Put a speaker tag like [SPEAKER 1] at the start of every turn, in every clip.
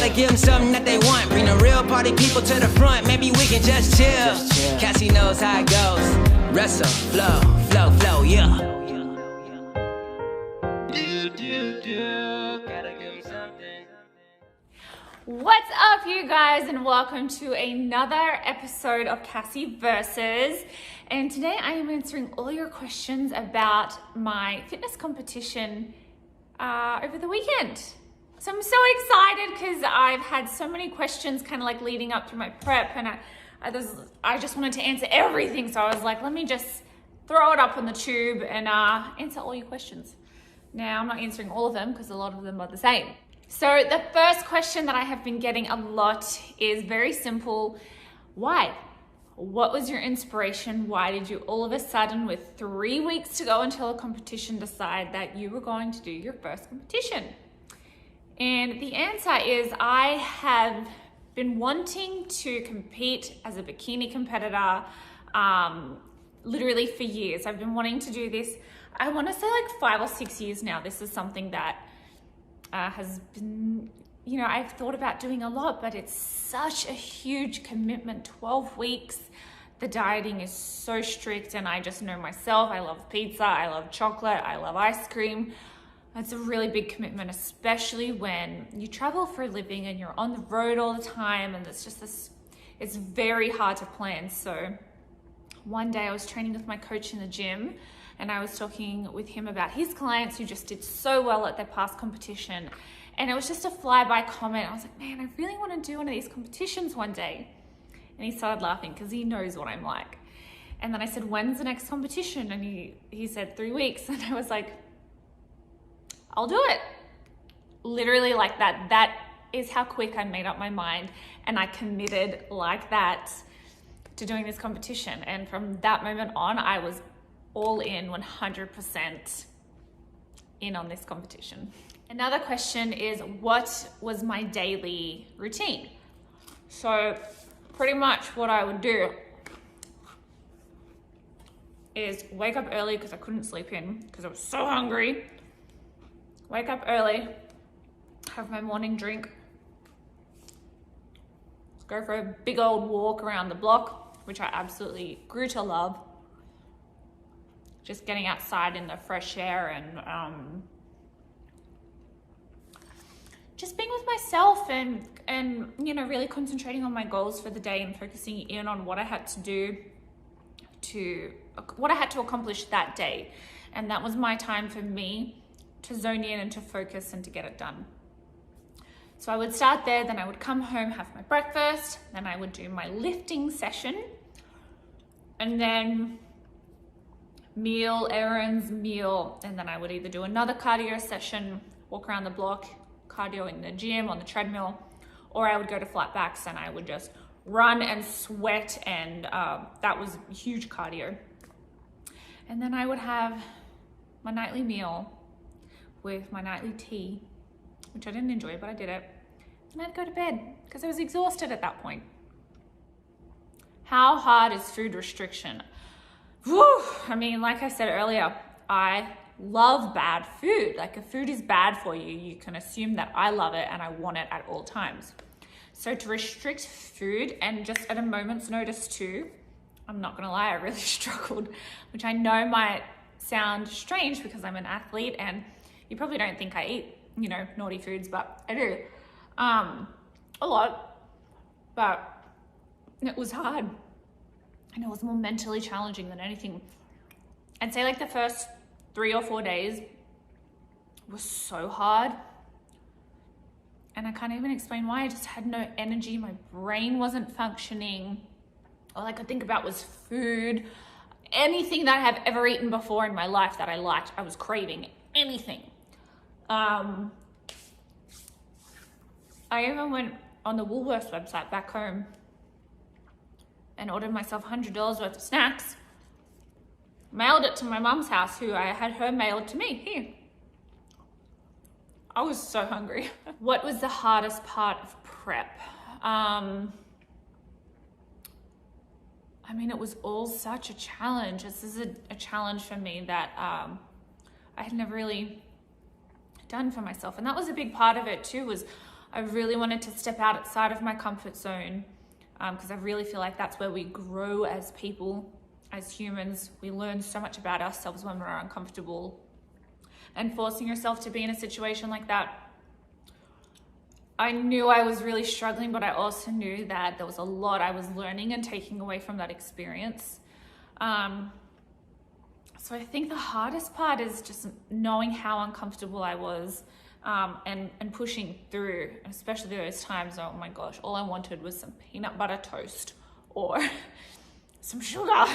[SPEAKER 1] Gotta give them something that they want. Bring the real party people to the front. Maybe we can just chill. Cassie knows how it goes. Wrestle, flow, flow, flow, yeah. Gotta give them something.
[SPEAKER 2] What's up, you guys, and welcome to another episode of Cassie Versus. And today I am answering all your questions about my fitness competition over the weekend. So I'm so excited because I've had so many questions kind of like leading up to my prep, and I just wanted to answer everything. So I was like, let me just throw it up on the tube and answer all your questions. Now, I'm not answering all of them because a lot of them are the same. So the first question that I have been getting a lot is very simple. Why? What was your inspiration? Why did you all of a sudden, with 3 weeks to go until a competition, decide that you were going to do your first competition? And the answer is I have been wanting to compete as a bikini competitor literally for years. I've been wanting to do this, I want to say like 5 or 6 years now. This is something that has been, you know, I've thought about doing a lot, but it's such a huge commitment, 12 weeks. The dieting is so strict, and I just know myself, I love pizza, I love chocolate, I love ice cream. It's a really big commitment, especially when you travel for a living and you're on the road all the time, and it's just this, it's very hard to plan. So one day I was training with my coach in the gym, and I was talking with him about his clients who just did so well at their past competition. And it was just a flyby comment. I was like, man, I really want to do one of these competitions one day. And he started laughing because he knows what I'm like. And then I said, when's the next competition? And he said 3 weeks. And I was like, I'll do it. Literally like that. That is how quick I made up my mind. And I committed like that to doing this competition. And from that moment on, I was all in, 100% in on this competition. Another question is, what was my daily routine? So pretty much what I would do is wake up early because I couldn't sleep in because I was so hungry. Wake up early, have my morning drink, go for a big old walk around the block, which I absolutely grew to love. Just getting outside in the fresh air and just being with myself and you know, really concentrating on my goals for the day and focusing in on what I had to do what I had to accomplish that day. And that was my time for me to zone in and to focus and to get it done. So I would start there, then I would come home, have my breakfast, then I would do my lifting session, and then meal, errands, meal, and then I would either do another cardio session, walk around the block, cardio in the gym, on the treadmill, or I would go to flat backs and I would just run and sweat, and that was huge cardio. And then I would have my nightly meal with my nightly tea, which I didn't enjoy, but I did it. And I'd go to bed because I was exhausted at that point. How hard is food restriction? Whew. I mean, like I said earlier, I love bad food. Like, if food is bad for you, you can assume that I love it and I want it at all times. So to restrict food, and just at a moment's notice too, I'm not gonna lie, I really struggled, which I know might sound strange because I'm an athlete and you probably don't think I eat, you know, naughty foods, but I do. A lot, but it was hard. And it was more mentally challenging than anything. I'd say like the first 3 or 4 days was so hard. And I can't even explain why. I just had no energy. My brain wasn't functioning. All I could think about was food. Anything that I have ever eaten before in my life that I liked, I was craving anything. I even went on the Woolworths website back home and ordered myself $100 worth of snacks, mailed it to my mum's house, who I had her mailed to me. Here. I was so hungry. What was the hardest part of prep? I mean, it was all such a challenge. This is a challenge for me that I had never really done for myself. And that was a big part of it too, was I really wanted to step outside of my comfort zone because I really feel like that's where we grow as people, as humans. We learn so much about ourselves when we're uncomfortable. And forcing yourself to be in a situation like that, I knew I was really struggling, but I also knew that there was a lot I was learning and taking away from that experience. So I think the hardest part is just knowing how uncomfortable I was, and pushing through, especially those times. Oh my gosh, all I wanted was some peanut butter toast or some sugar.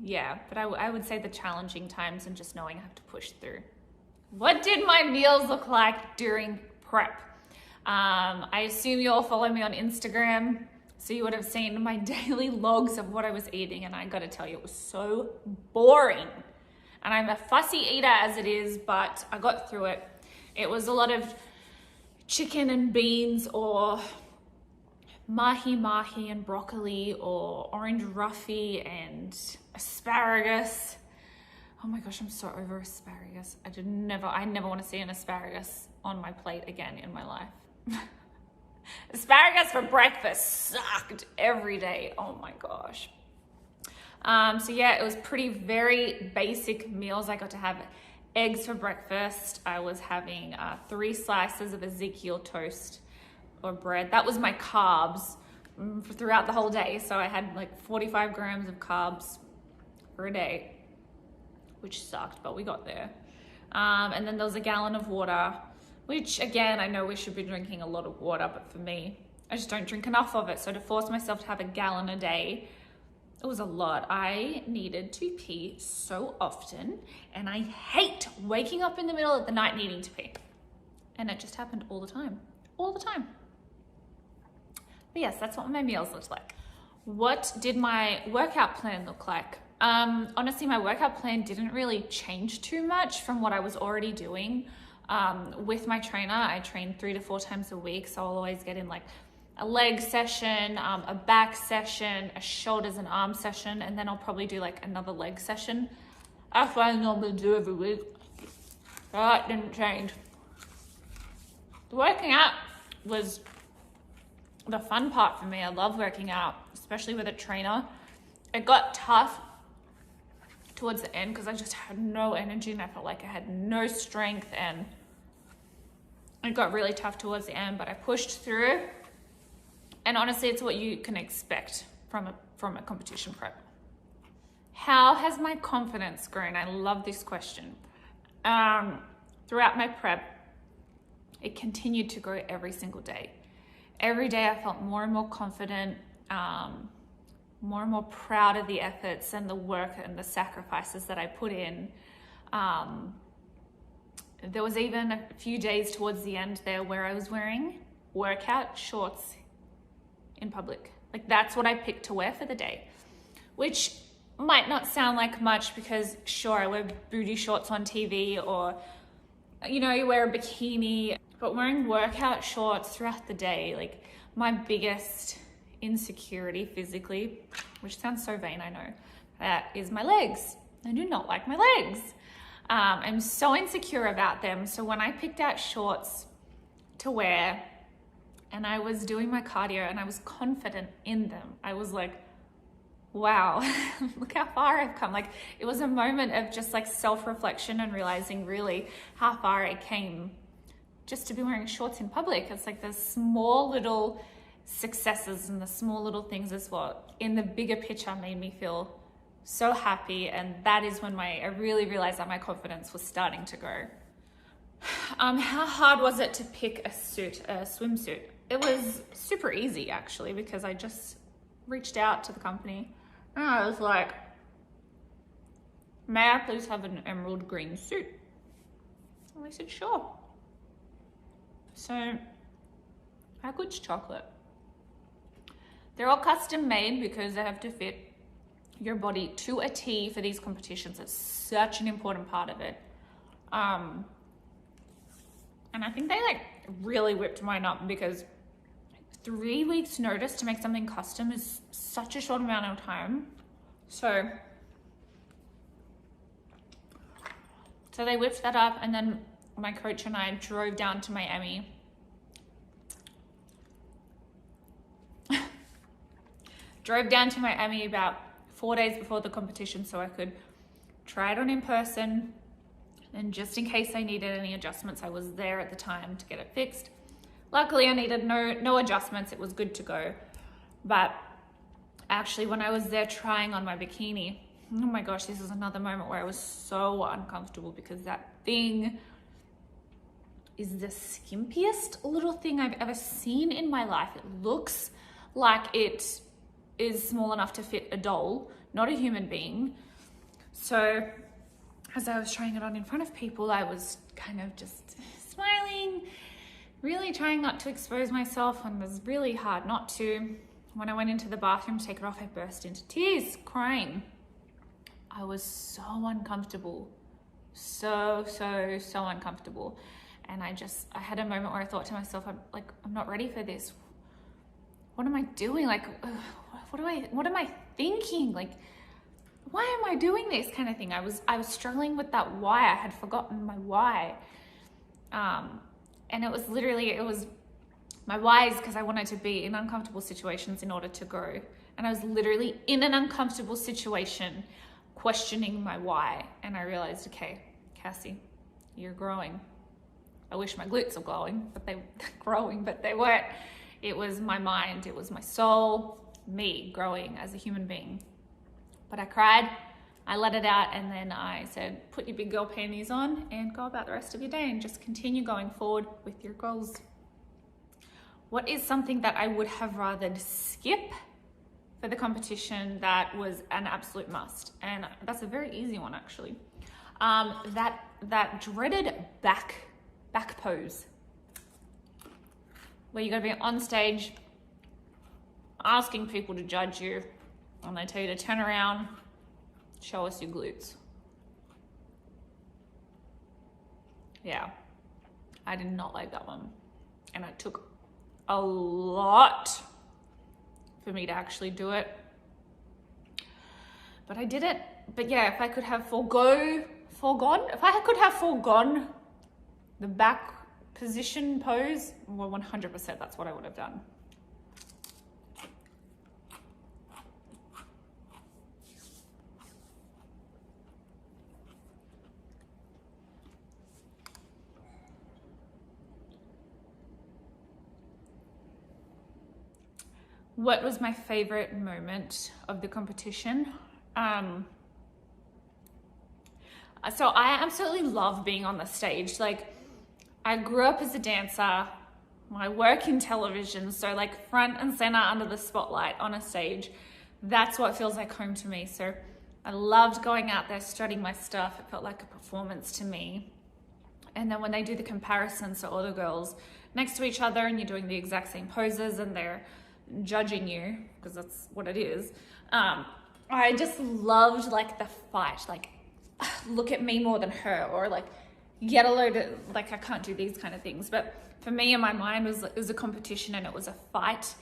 [SPEAKER 2] Yeah, but I would say the challenging times and just knowing I have to push through. What did my meals look like during prep? I assume you all follow me on Instagram, so you would have seen my daily logs of what I was eating, and I gotta tell you, it was so boring. And I'm a fussy eater as it is, but I got through it. It was a lot of chicken and beans, or mahi and broccoli, or orange ruffy and asparagus. Oh my gosh, I'm so over asparagus. I never want to see an asparagus on my plate again in my life. Asparagus for breakfast sucked every day. Oh my gosh. So yeah, it was very basic meals. I got to have eggs for breakfast. I was having 3 slices of Ezekiel toast or bread. That was my carbs throughout the whole day. So I had like 45 grams of carbs for a day, which sucked, but we got there. And then there was a gallon of water, which again, I know we should be drinking a lot of water, but for me, I just don't drink enough of it. So to force myself to have a gallon a day, it was a lot. I needed to pee so often, and I hate waking up in the middle of the night needing to pee. And it just happened all the time. But yes, that's what my meals looked like. What did my workout plan look like? Honestly, my workout plan didn't really change too much from what I was already doing. With my trainer, I train 3 to 4 times a week, so I'll always get in like a leg session, a back session, a shoulders and arm session, and then I'll probably do like another leg session. That's what I normally do every week. That didn't change. The working out was the fun part for me. I love working out, especially with a trainer. It got tough towards the end because I just had no energy and I felt like I had no strength, and it got really tough towards the end, but I pushed through. And honestly, it's what you can expect from a competition prep. How has my confidence grown? I love this question. Throughout my prep, it continued to grow every single day. Every day I felt more and more confident, more and more proud of the efforts and the work and the sacrifices that I put in. There was even a few days towards the end there where I was wearing workout shorts in public. Like, that's what I picked to wear for the day, which might not sound like much because sure, I wear booty shorts on TV, or you know, you wear a bikini, but wearing workout shorts throughout the day, like my biggest insecurity physically, which sounds so vain, I know, is my legs. I do not like my legs. I'm so insecure about them. So when I picked out shorts to wear and I was doing my cardio and I was confident in them, I was like, wow, look how far I've come. Like, it was a moment of just like self-reflection and realizing really how far I came just to be wearing shorts in public. It's like the small little successes and the small little things is what in the bigger picture made me feel so happy. And that is when I really realized that my confidence was starting to grow. How hard was it to pick a swimsuit? It was super easy actually, because I just reached out to the company and I was like, may I please have an emerald green suit? And they said, sure. So how good's chocolate? They're all custom made because they have to fit your body to a T for these competitions. It's such an important part of it. And I think they like really whipped mine up because 3 weeks notice to make something custom is such a short amount of time. So they whipped that up, and then my coach and I drove down to Miami. Drove down to Miami about 4 days before the competition so I could try it on in person. And just in case I needed any adjustments, I was there at the time to get it fixed. Luckily, I needed no adjustments. It was good to go. But actually, when I was there trying on my bikini, oh my gosh, this is another moment where I was so uncomfortable because that thing is the skimpiest little thing I've ever seen in my life. It looks like it is small enough to fit a doll, not a human being. So as I was trying it on in front of people, I was kind of just smiling, really trying not to expose myself, and it was really hard not to. When I went into the bathroom to take it off, I burst into tears, crying. I was so uncomfortable, so uncomfortable. And I had a moment where I thought to myself, I'm not ready for this. What am I doing? Like, what am I thinking? Like, why am I doing this kind of thing? I was struggling with that why. I had forgotten my why. And it was my why is because I wanted to be in uncomfortable situations in order to grow. And I was literally in an uncomfortable situation questioning my why. And I realized, okay, Cassie, you're growing. I wish my glutes were growing, but they weren't. It was my mind, it was my soul, me growing as a human being. But I cried, I let it out, and then I said, put your big girl panties on and go about the rest of your day and just continue going forward with your goals. What is something that I would have rather skip for the competition that was an absolute must? And that's a very easy one, actually. That dreaded back pose, where you're going to be on stage asking people to judge you, and they tell you to turn around, show us your glutes. Yeah, I did not like that one. And it took a lot for me to actually do it. But I did it. But yeah, if I could have foregone the back position pose, well, 100% that's what I would have done. What was my favorite moment of the competition? So I absolutely love being on the stage. Like, I grew up as a dancer. I work in television, so like front and center under the spotlight on a stage. That's what feels like home to me. So I loved going out there, strutting my stuff. It felt like a performance to me. And then when they do the comparison, so all the girls next to each other and you're doing the exact same poses and they're judging you, because that's what it is. I just loved like the fight, like look at me more than her, or like get a load of, like I can't do these kind of things. But for me in my mind it was a competition and it was a fight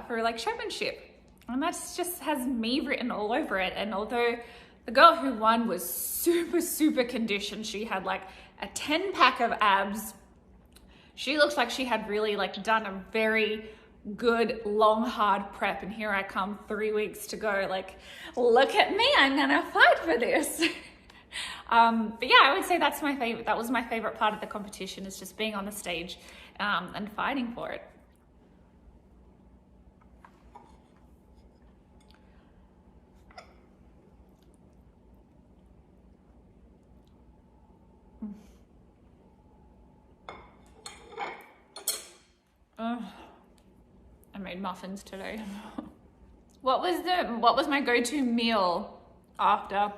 [SPEAKER 2] for like showmanship. And that just has me written all over it. And although the girl who won was super conditioned, she had like a 10-pack of abs. She looked like she had really like done a very good long hard prep, and here I come 3 weeks to go, like look at me, I'm gonna fight for this. But yeah, I would say that was my favorite part of the competition, is just being on the stage and fighting for it. I made muffins today. What was my go-to meal after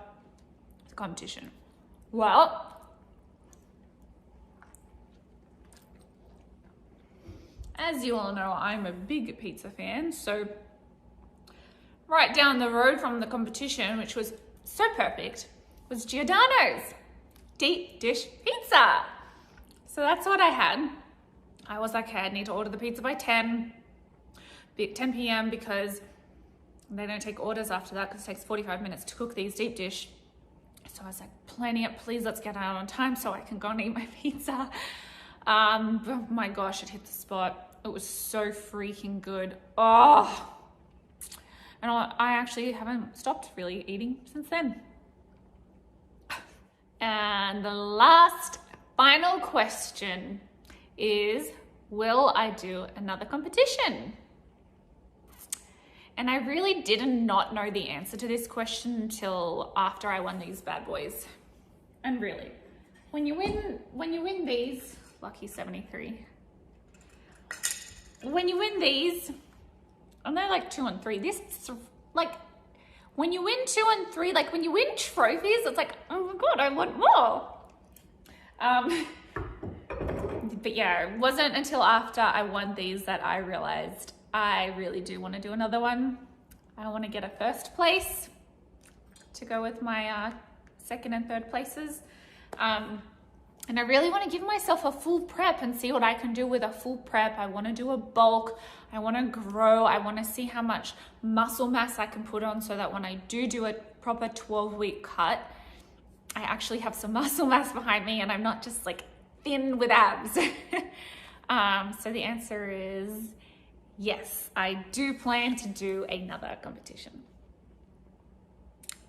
[SPEAKER 2] the competition? Well, as you all know, I'm a big pizza fan, so right down the road from the competition, which was so perfect, was Giordano's deep dish pizza. So that's what I had. I was like, okay, I need to order the pizza by 10 p.m. because they don't take orders after that, because it takes 45 minutes to cook these deep dish. So So I was like planning it, please let's get out on time so I can go and eat my pizza. But my gosh, it hit the spot. It was so freaking good. Oh, and I actually haven't stopped really eating since then. And the last final question is, will I do another competition? And I really did not know the answer to this question until after I won these bad boys. And really, when you win these, lucky 73. When you win these, and they're like 2 and 3. This is like, when you win 2 and 3, like when you win trophies, it's like, oh my God, I want more. But yeah, it wasn't until after I won these that I realized I really do want to do another one. I want to get a first place to go with my second and third places. And I really want to give myself a full prep and see what I can do with a full prep. I want to do a bulk. I want to grow. I want to see how much muscle mass I can put on so that when I do a proper 12-week cut, I actually have some muscle mass behind me and I'm not just like thin with abs. So the answer is yes, I do plan to do another competition.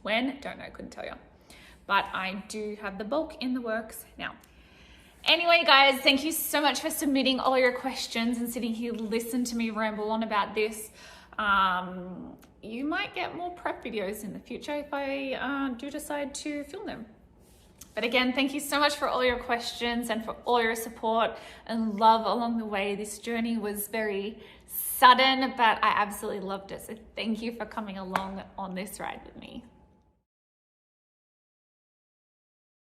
[SPEAKER 2] When? Don't know, couldn't tell you. But I do have the bulk in the works now. Anyway, guys, thank you so much for submitting all your questions and sitting here, listen to me ramble on about this. You might get more prep videos in the future if I do decide to film them. But again, thank you so much for all your questions and for all your support and love along the way. This journey was very sudden, but I absolutely loved it. So thank you for coming along on this ride with me.